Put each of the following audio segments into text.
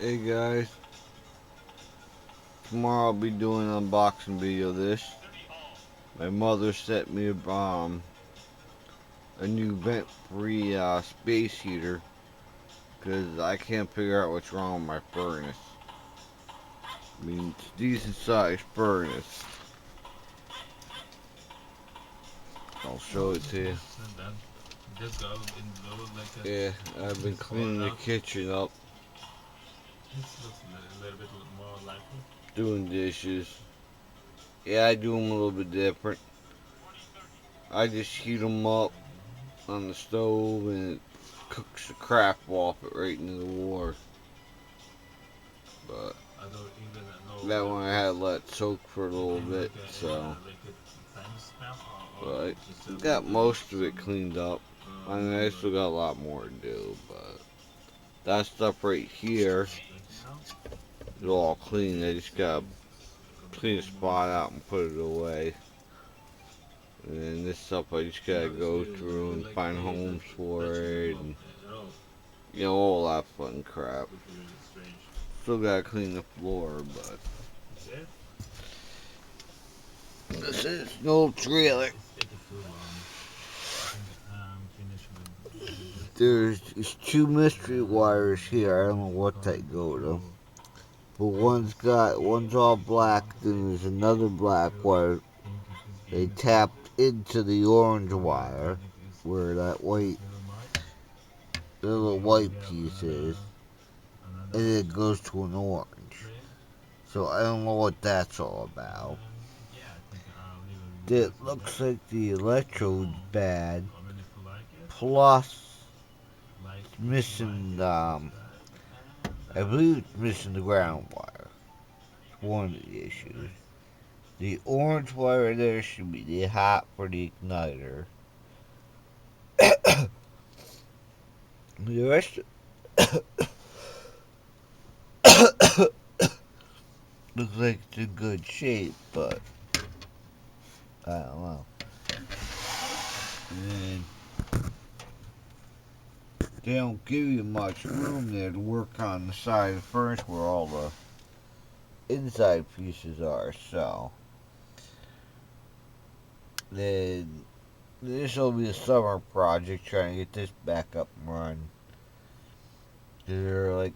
Hey guys, tomorrow I'll be doing an unboxing video of this. My mother sent me a new vent-free space heater because I can't figure out what's wrong with my furnace. I mean, it's a decent sized furnace. I'll show it to you. Just go in low like Yeah, I've been just pour cleaning it the out. kitchen up, This looks a little bit more likely. doing dishes. Yeah, I do them a little bit different. I just heat them up on the stove and it cooks the crap off it right into the water. But I don't even know that what one I had to this let soak for a little in bit, so. like a time span or But just I a little got bit of most of it some cleaned up. I mean, I number still got a lot more to do, but that stuff right here now. is all clean. I just gotta clean the spot out and put it away. And then this stuff I just gotta go through and Like find hey, is homes that for touching them it, up and at all? all that fun crap. Which is really strange. Still gotta clean the floor, but Is it? this is an old trailer. It's taking too long. I think finish with this one. There's two mystery wires here. I don't know what Probably they go go to. through But this one's all black, then thing. there's another black You wire. think if this They game is good, tapped into the orange probably I wire think it's where that white, 0 miles. the And little then white we have piece is, and another then it goes to an orange. train. So I don't know what that's all about. And yeah, I think I'll leave a video It for that. looks like the electrode's bad. Comment if you like it. Plus, Like it's if you like missing, it, subscribe, and I believe it's missing the ground wire. It's one of the issues. nice. The orange wire there should be the hot for the igniter. The rest looks like it's in good shape, but I don't know. And they don't give you much room there to work on the side of the furnace where all the inside pieces are, so then this will be a summer project trying to get this back up and running. They're like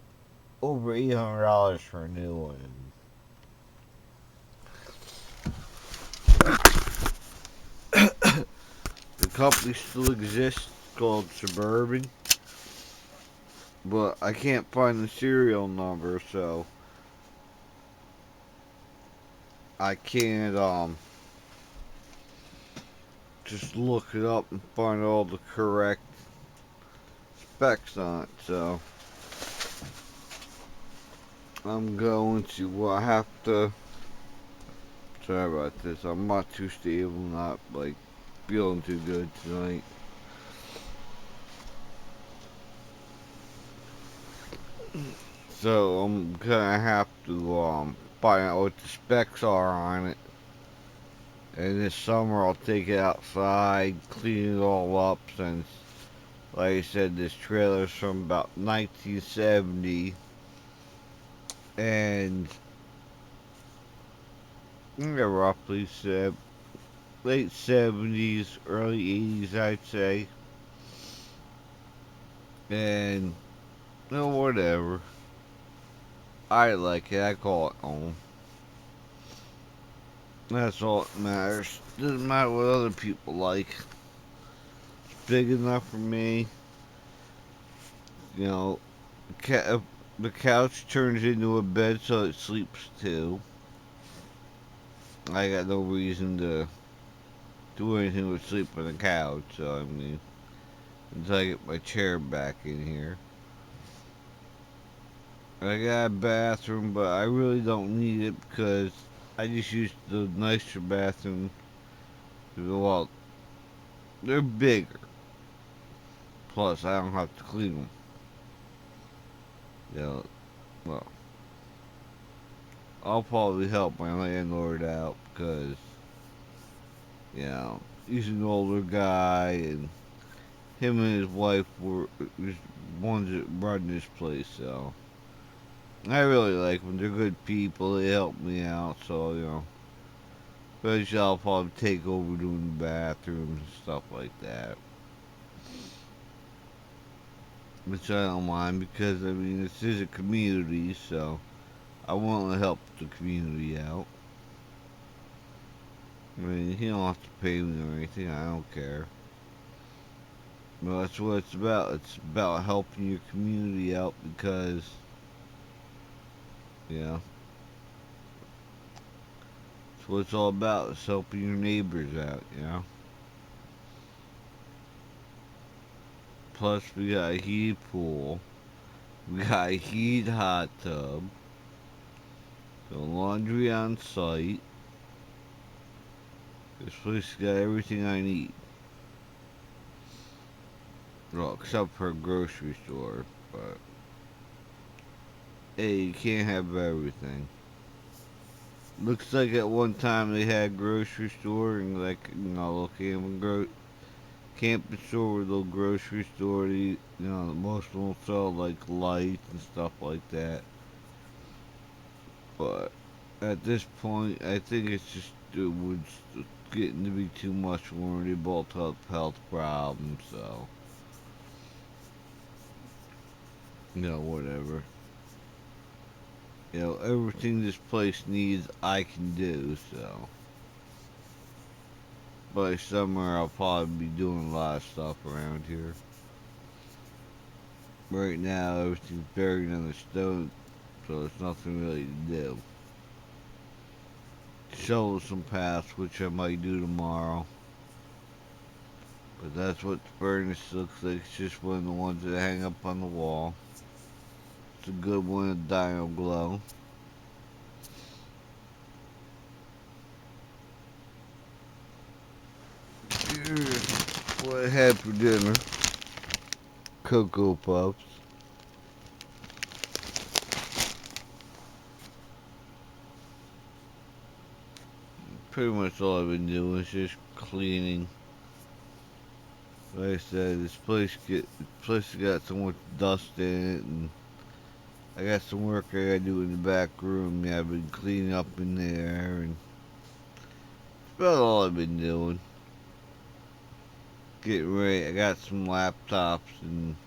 over $800 for a new one. The company still exists, called Suburban, but I can't find the serial number, so I can't just look it up and find all the correct specs on it. So I'm going to I have to. Sorry about this. I'm not too stable, not like feeling too good tonight. So I'm gonna have to find out what the specs are on it. And this summer I'll take it outside, clean it all up since, like I said, this trailer's from about 1970. And yeah, roughly said late 70s, early 80s, I'd say. And, whatever. I like it. I call it home. That's all that matters. Doesn't matter what other people like. It's big enough for me. You know, the couch turns into a bed so it sleeps too. I got no reason to do anything with sleep on the couch, so I mean, until I get my chair back in here. I got a bathroom, but I really don't need it because I just use the nicer bathroom. Well, they're bigger. Plus, I don't have to clean them. You know, well, I'll probably help my landlord out because, he's an older guy and him and his wife were just ones that run this place, so I really like them. They're good people. They help me out, so eventually I'll probably take over doing the bathrooms and stuff like that. Which I don't mind because I mean this is a community, so I want to help the community out. I mean, you don't have to pay me or anything. I don't care. But that's what it's about. It's about helping your community out because, you know, that's what it's all about. It's helping your neighbors out. Plus, we got a heated pool. We got a heated hot tub. The laundry on site. This place got everything I need. Well, except for a grocery store. But, hey, you can't have everything. Looks like at one time they had a grocery store and like little camping store with a little grocery store. Most of them will sell like lights and stuff like that. But at this point, I think it was getting to be too much for them. They both have health problems, so whatever. Everything this place needs, I can do. So by summer, I'll probably be doing a lot of stuff around here. Right now, everything's buried in the stone, so there's nothing really to do. Shovel some paths, which I might do tomorrow. But that's what the furnace looks like. It's just one of the ones that hang up on the wall. It's a good one, a Dino Glow. Here's what I had for dinner. Cocoa Puffs. Pretty much all I've been doing is just cleaning. Like I said, this place got so much dust in it, and I got some work I gotta do in the back room. Yeah, I've been cleaning up in there, and that's about all I've been doing. Getting ready. I got some laptops and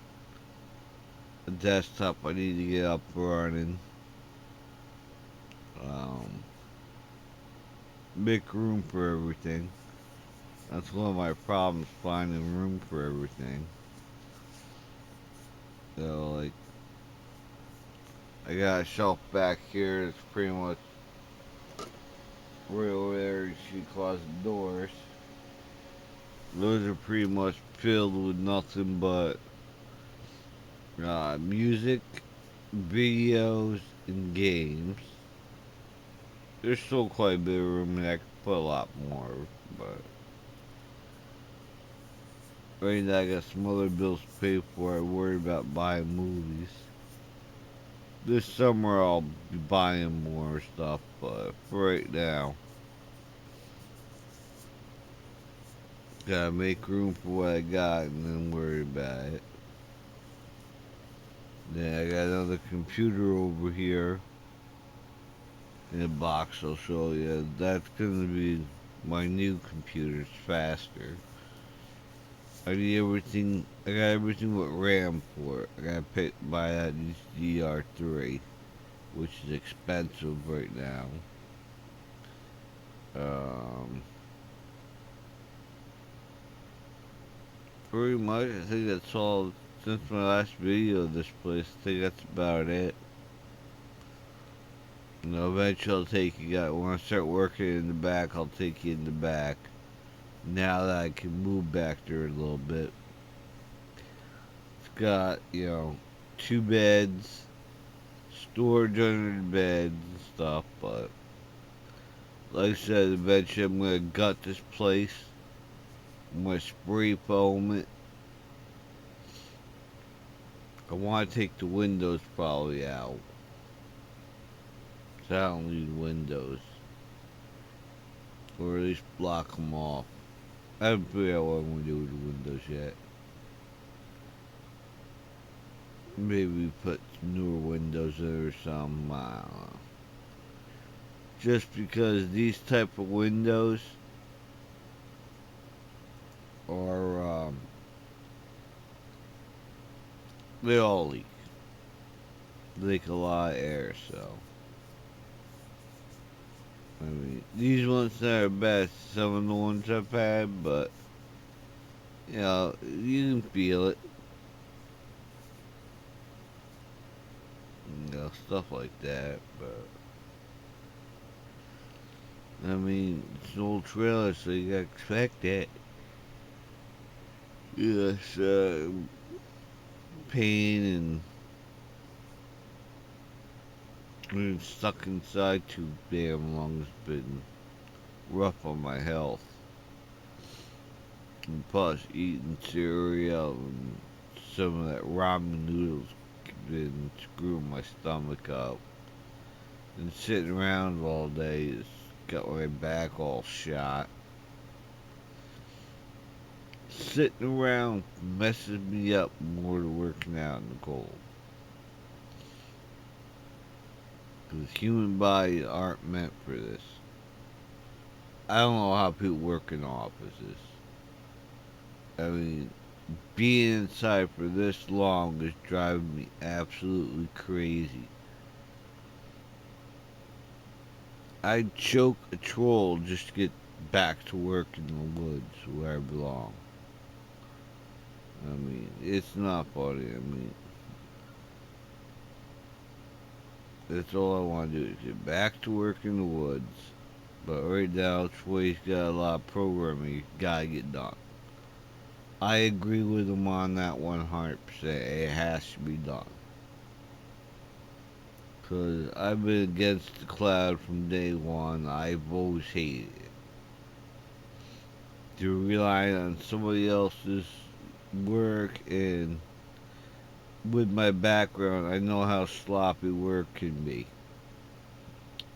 a desktop I need to get up running. Um, Make room for everything. That's one of my problems, finding room for everything. Like, I got a shelf back here that's pretty much right over there. You see closet doors. Those are pretty much filled with nothing but music, videos, and games. There's still quite a bit of room and I could put a lot more, but right now I got some other bills to pay for. I worry about buying movies. This summer I'll be buying more stuff, but for right now, gotta make room for what I got and then worry about it. Then I got another computer over here in a box I'll show you. That's gonna be my new computer. It's faster. I need everything. I got everything with RAM for it. I gotta buy that DDR3, which is expensive right now. Um, Pretty much, I think that's all since my last video of this place. I think that's about it. Eventually I'll take you guys, when I start working in the back, I'll take you in the back. Now that I can move back there a little bit. It's got, 2 beds, storage under the beds and stuff, but like I said, eventually I'm gonna gut this place. I'm gonna spray foam it. I wanna take the windows probably out. So I don't need windows. Or at least block them off. I haven't figured out what I'm gonna do with the windows yet. maybe put some newer windows in or something. I don't know. Just because these type of windows are, they all leak a lot of air. So I mean, these ones not are bad. Some of the ones I've had, but you can feel it. Stuff like that. But I mean, it's an old trailer, so you gotta expect that. Yes, pain and being stuck inside too damn long has been rough on my health. And plus, eating cereal and some of that ramen noodles been screwing my stomach up. And sitting around all day has got my back all shot. Sitting around messes me up more than working out in the cold. Because human bodies aren't meant for this. I don't know how people work in offices. I mean, being inside for this long is driving me absolutely crazy. I'd choke a troll just to get back to work in the woods where I belong. I mean, it's not funny. I mean, that's all I want to do is get back to work in the woods. But right now, Troy's got a lot of programming you gotta get done. I agree with him on that 100%. It has to be done. Because I've been against the cloud from day one. I've always hated it. To rely on somebody else's work, and with my background, I know how sloppy work can be.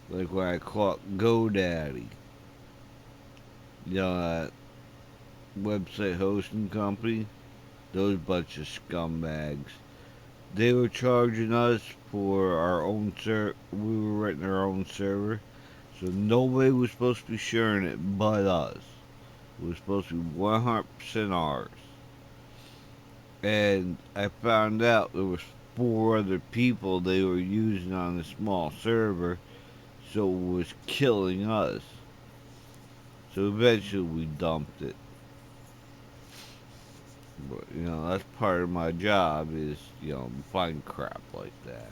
Like when I caught GoDaddy, that website hosting company, those bunch of scumbags. They were charging us for our own server. We were renting our own server, so nobody was supposed to be sharing it but us. It was supposed to be 100% ours. And I found out there was 4 other people they were using on the small server, so it was killing us. So eventually we dumped it. But that's part of my job is find crap like that.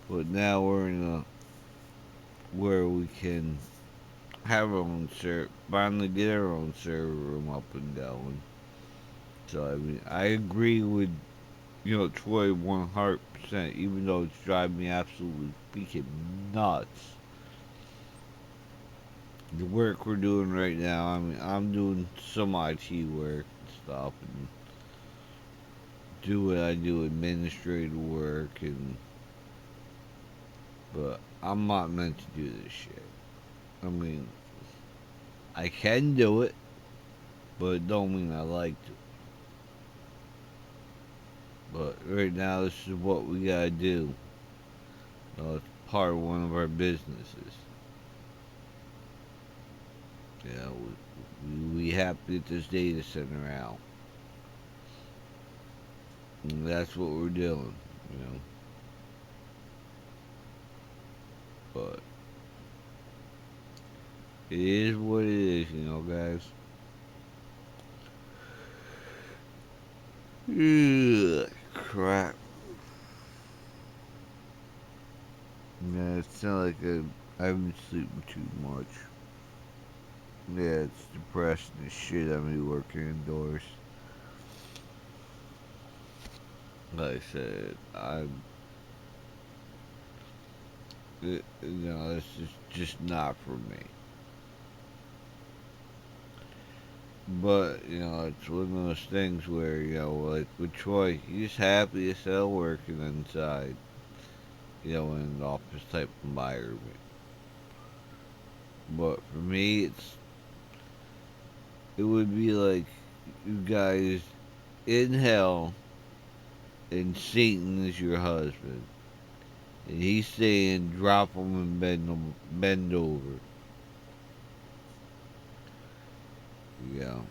But now we're in a where we can have our own server, finally get our own server room up and going. So I mean, I agree with Troy 100%, even though it's driving me absolutely freaking nuts. The work we're doing right now, I mean, I'm doing some IT work and stuff, and do what I do, administrative work, but I'm not meant to do this shit. I mean, I can do it, but it don't mean I like to. But right now, this is what we gotta do. It's part of one of our businesses. We have to get this data center out. And that's what we're doing. But it is what it is, guys. Ugh, crap. Yeah, it's not like I've been sleeping too much. Yeah, it's depressing as shit on me working indoors. Like I said, this is just not for me. But, it's one of those things where, like with Troy, he's happy as hell working inside, in an office type environment. But for me, it would be like you guys in hell and Satan is your husband. And he's saying drop him and bend over. You know.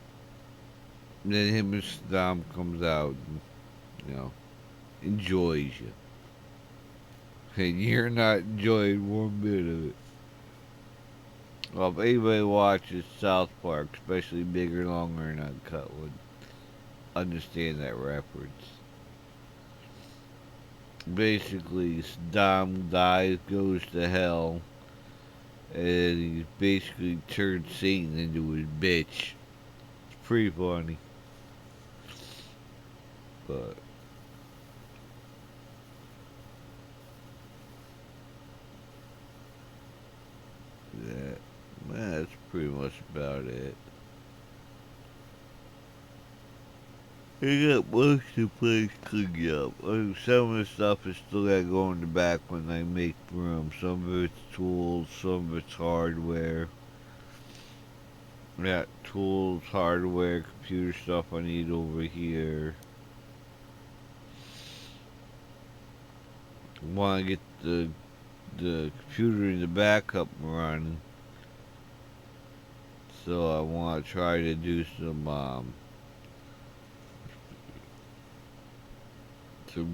And then him and Saddam comes out and, you know, enjoys you. And you're not enjoying one bit of it. Well, if anybody watches South Park, especially Bigger, Longer, and Uncut, would understand that reference. Basically, Saddam dies, goes to hell, and he basically turned Satan into his bitch. It's pretty funny. But yeah, that's pretty much about it. I got most of the place cleaned up. Some of the stuff is still got to go in the back when I make room. Some of it's tools, some of it's hardware. Yeah, tools, hardware, computer stuff I need over here. Want to get the computer in the back up and running. So I want to try to do some do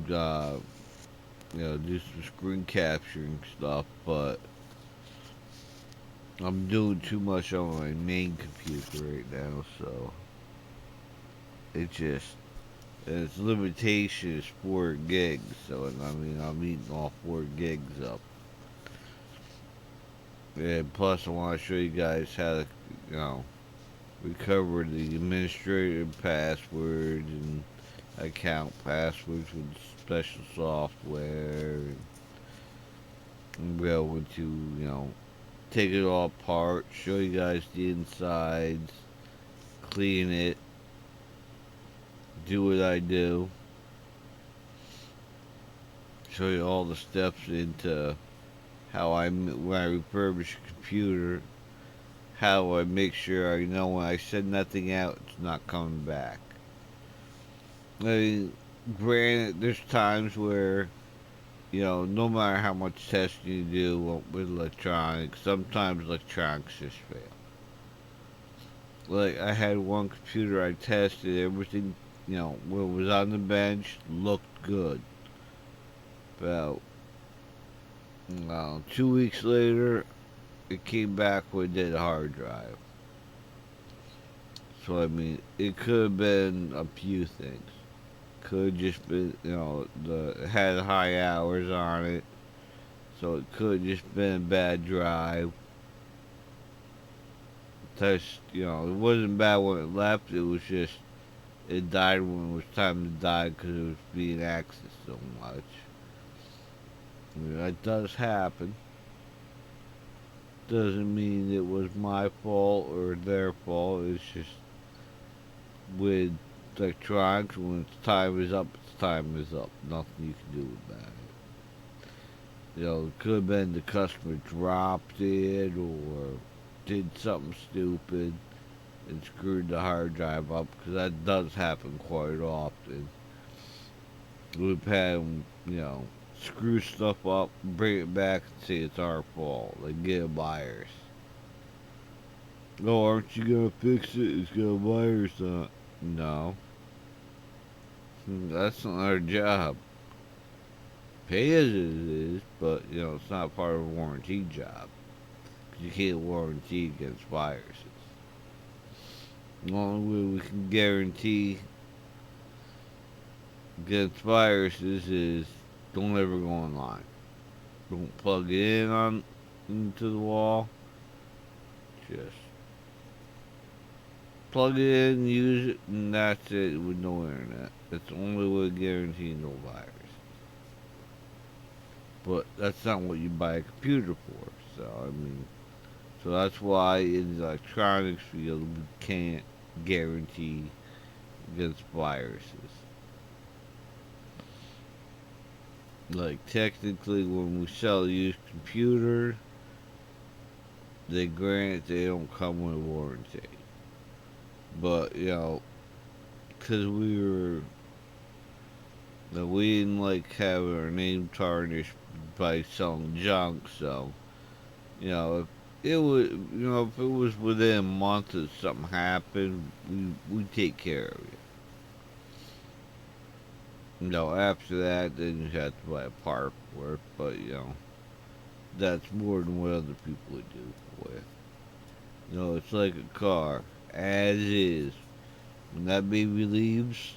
some screen capturing stuff, but I'm doing too much on my main computer right now, so its limitation is 4 gigs, so I mean I'm eating all 4 gigs up. And plus I want to show you guys how to, recover the administrator passwords and account passwords with special software, and be able to, take it all apart, show you guys the insides, clean it, do what I do, show you all the steps into when I refurbish a computer, how I make sure I know when I send nothing out, it's not coming back. I mean, granted, there's times where, no matter how much testing you do with electronics, sometimes electronics just fail. Like, I had one computer I tested, everything, when it was on the bench, looked good. About 2 weeks later, it came back with a dead hard drive. So, I mean, it could have been a few things. Could have just been, it had high hours on it. So it could have just been a bad drive. It wasn't bad when it left. It was just, it died when it was time to die because it was being accessed so much. I mean, that does happen. Doesn't mean it was my fault or their fault. It's just with electronics, when its time is up, its time is up. Nothing you can do about it. It could have been the customer dropped it or did something stupid and screwed the hard drive up, because that does happen quite often. We've had them, screw stuff up, bring it back, and say it's our fault. Like, get a virus. Oh, aren't you gonna fix it? It's got a virus on it. No. That's not our job. Pay as it is, but, it's not part of a warranty job. You can't warranty against viruses. The only way we can guarantee against viruses is don't ever go online. Don't plug it into the wall. Just plug it in, use it, and that's it with no internet. That's the only way to guarantee no virus. But that's not what you buy a computer for. So that's why in the electronics field we can't guarantee against viruses. Like, technically, when we sell a used computer, they grant they don't come with a warranty. But, because we we didn't like having our name tarnished by selling junk, so, if it was, if it was within a month that something happened, we take care of you. After that, then you have to buy a part for it, but, that's more than what other people would do for you. It's like a car, as is. When that baby leaves,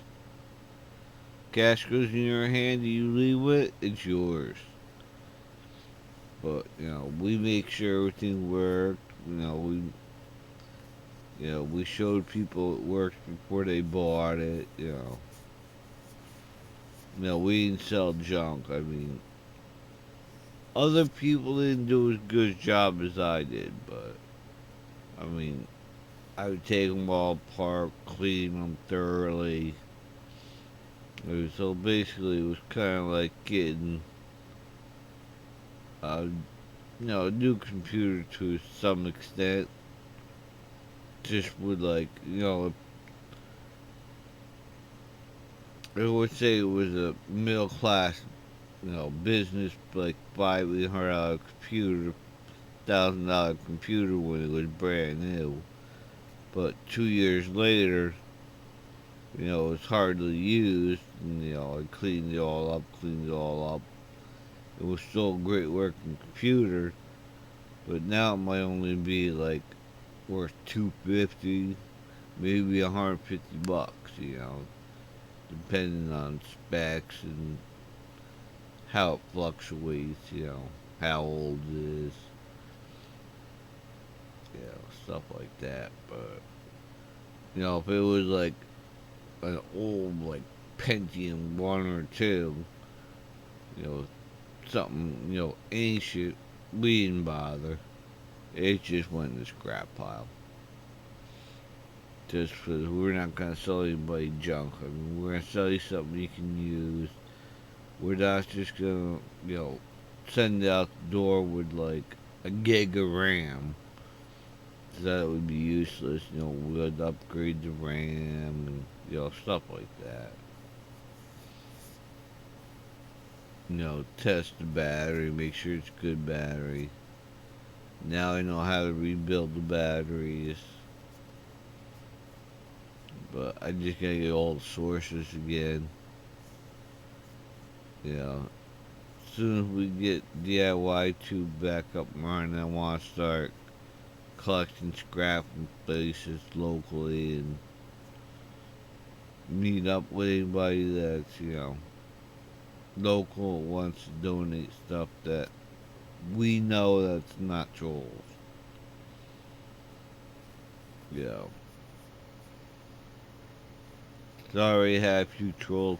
cash goes in your hand and you leave it, it's yours. But, we make sure everything worked. We showed people it worked before they bought it. We didn't sell junk. I mean, other people didn't do as good a job as I did, but I mean, I would take them all apart, clean them thoroughly. So basically, it was kind of like getting a a new computer to some extent. Just with like I would say it was a middle class business like $500 computer, $1,000 computer when it was brand new. But 2 years later, it's hardly used. And, I cleaned it all up. It was still a great working computer, but now it might only be like worth 250, maybe $150. Depending on specs and how it fluctuates. How old it is. Stuff like that. But if it was like an old like Pentium 1 or 2, you know, something ancient, we didn't bother. It just went in the scrap pile. Just because we're not gonna sell anybody junk. I mean, we're gonna sell you something you can use. We're not just gonna send it out the door with like a gig of RAM. That would be useless. We'd upgrade the RAM and stuff like that. Test the battery, make sure it's good battery. Now I know how to rebuild the batteries, but I just gotta get all the sources again. As soon as we get diytube back up and running, I want to start collecting scrap from places locally and meet up with anybody that's local wants to donate stuff that we know that's not trolls. Sorry, had a few trolls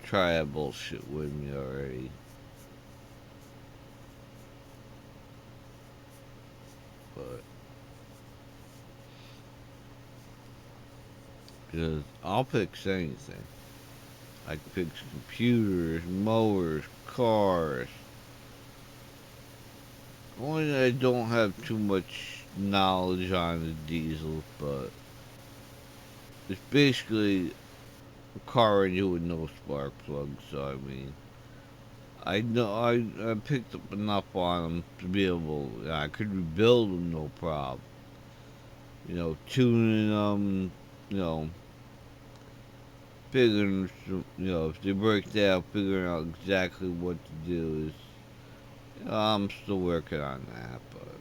try that bullshit with me already. But because I'll fix anything. I can fix computers, mowers, cars. Only I don't have too much knowledge on the diesel, but it's basically a car engine with no spark plugs. So I mean, I know I picked up enough on them to be able. I could rebuild them no problem. Tuning them. Figuring, if they break down, figuring out exactly what to do is. I'm still working on that, but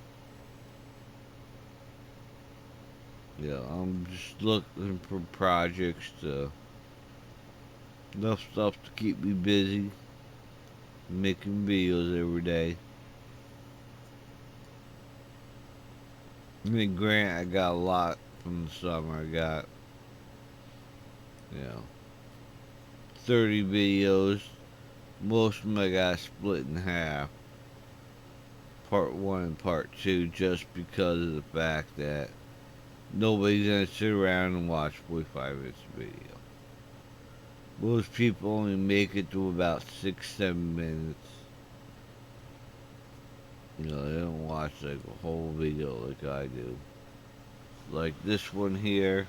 I'm just looking for projects enough stuff to keep me busy, making videos every day. I mean, grant I got a lot from the summer. I got, you know, 30 videos. Most of them I got split in half. Part 1 and part 2, just because of the fact that nobody's gonna sit around and watch 45 minutes of video. Most people only make it to about 6-7 minutes. They don't watch like a whole video like I do. Like this one here,